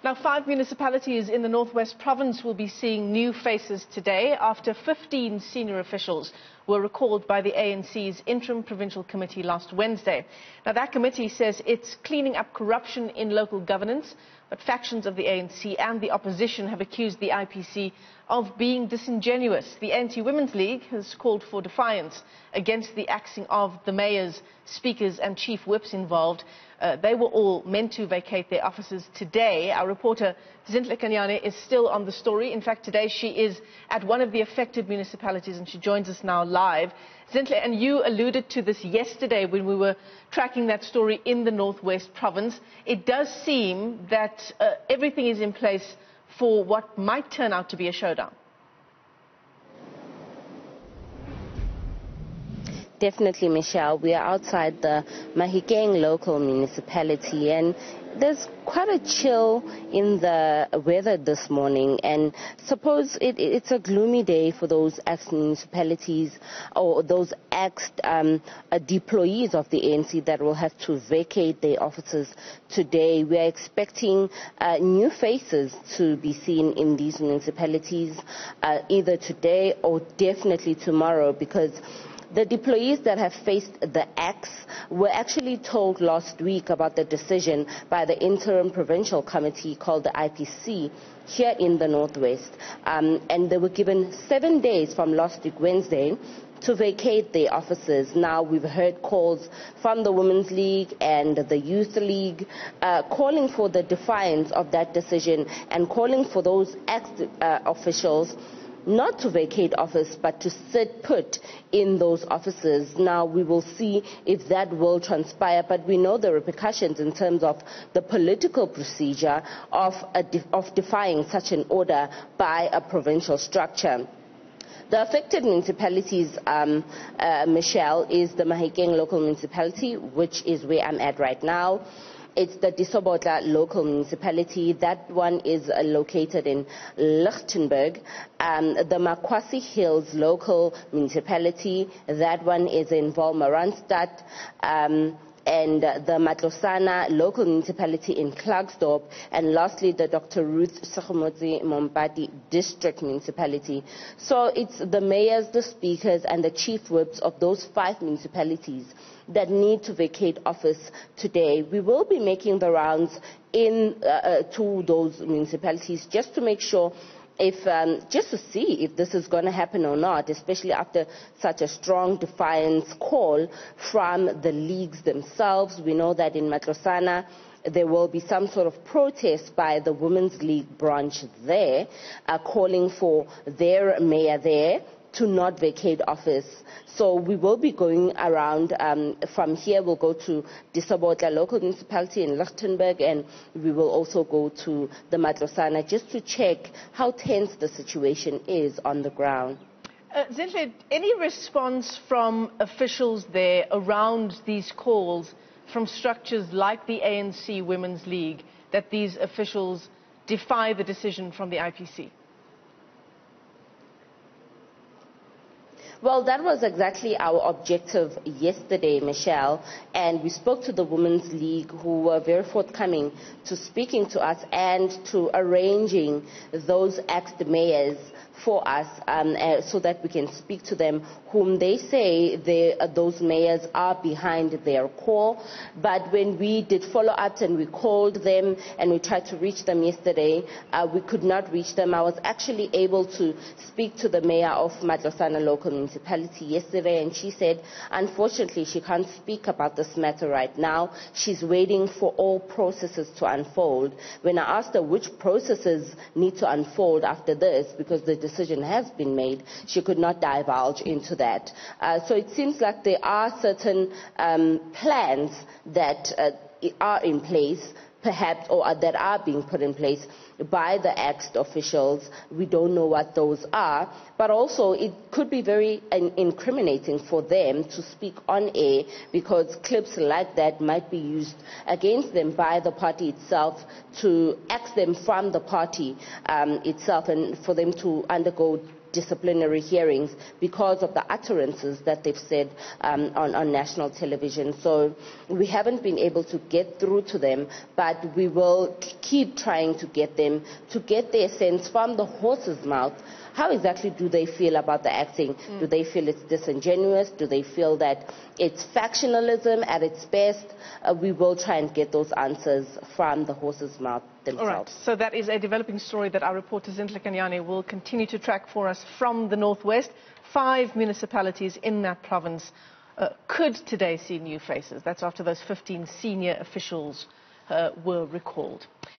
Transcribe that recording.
Now, 5 municipalities in the Northwest Province will be seeing new faces today after 15 senior officials were recalled by the ANC's Interim Provincial Committee last Wednesday. Now, that committee says it's cleaning up corruption in local governance, but factions of the ANC and the opposition have accused the IPC of being disingenuous. The ANC Women's League has called for defiance against the axing of the mayors, speakers and chief whips involved. They were all meant to vacate their offices today. Our reporter Zinhle Kanyane is still on the story. In fact, today she is at one of the affected municipalities and she joins us now live. Zinhle, and you alluded to this yesterday when we were tracking that story in the Northwest Province. It does seem that everything is in place for what might turn out to be a showdown. Definitely, Michelle. We are outside the Mahikeng local municipality, and there's quite a chill in the weather this morning, and suppose it's a gloomy day for those ex-municipalities or those ex-deployees of the ANC that will have to vacate their offices today. We are expecting new faces to be seen in these municipalities either today or definitely tomorrow, because the deployees that have faced the axe were actually told last week about the decision by the Interim Provincial Committee called the IPC here in the Northwest. And they were given 7 days from last week Wednesday to vacate their offices. Now we've heard calls from the Women's League and the Youth League calling for the defiance of that decision and calling for those ex-officials not to vacate office, but to sit put in those offices. Now, we will see if that will transpire, but we know the repercussions in terms of the political procedure of defying such an order by a provincial structure. The affected municipalities, Michelle, is the Mahikeng local municipality, which is where I'm at right now. It's the Disobotla local municipality. That one is located in Lichtenburg. The Makwasi Hills local municipality, that one is in Wolmaranstad. And the Matlosana local municipality in Klerksdorp, and lastly the Dr. Ruth Sakhomotsi Mompati district municipality. So it's the mayors, the speakers and the chief whips of those 5 municipalities that need to vacate office today. We will be making the rounds to those municipalities just to make sure just to see if this is going to happen or not, especially after such a strong defiance call from the leagues themselves. We know that in Matlosana there will be some sort of protest by the Women's League branch there, calling for their mayor there to not vacate office. So we will be going around. From here we'll go to Disobotla local municipality in Lichtenburg, and we will also go to the Matlosana just to check how tense the situation is on the ground. Zinhle, any response from officials there around these calls from structures like the ANC Women's League that these officials defy the decision from the IPC? Well, that was exactly our objective yesterday, Michelle, and we spoke to the Women's League, who were very forthcoming to speaking to us and to arranging those ex-mayors for us so that we can speak to them, whom they say those mayors are behind their call. But when we did follow-ups and we called them and we tried to reach them yesterday, we could not reach them. I was actually able to speak to the mayor of Matlosana local municipality yesterday, and she said, unfortunately, she can't speak about this matter right now. She's waiting for all processes to unfold. When I asked her which processes need to unfold after this, because the decision has been made, she could not divulge into that. So it seems like there are certain plans that are in place, perhaps, or that are being put in place by the axed officials. We don't know what those are, but also it could be very incriminating for them to speak on air, because clips like that might be used against them by the party itself to axe them from the party itself, and for them to undergo disciplinary hearings because of the utterances that they've said on national television. So we haven't been able to get through to them, but we will keep trying to get them to get their sense from the horse's mouth. How exactly do they feel about the acting? Do they feel it's disingenuous? Do they feel that it's factionalism at its best? We will try and get those answers from the horse's mouth themselves. All right. So that is a developing story that our reporter Zinhle Kanyane will continue to track for us from the northwest. 5 municipalities in that province could today see new faces. That's after those 15 senior officials were recalled.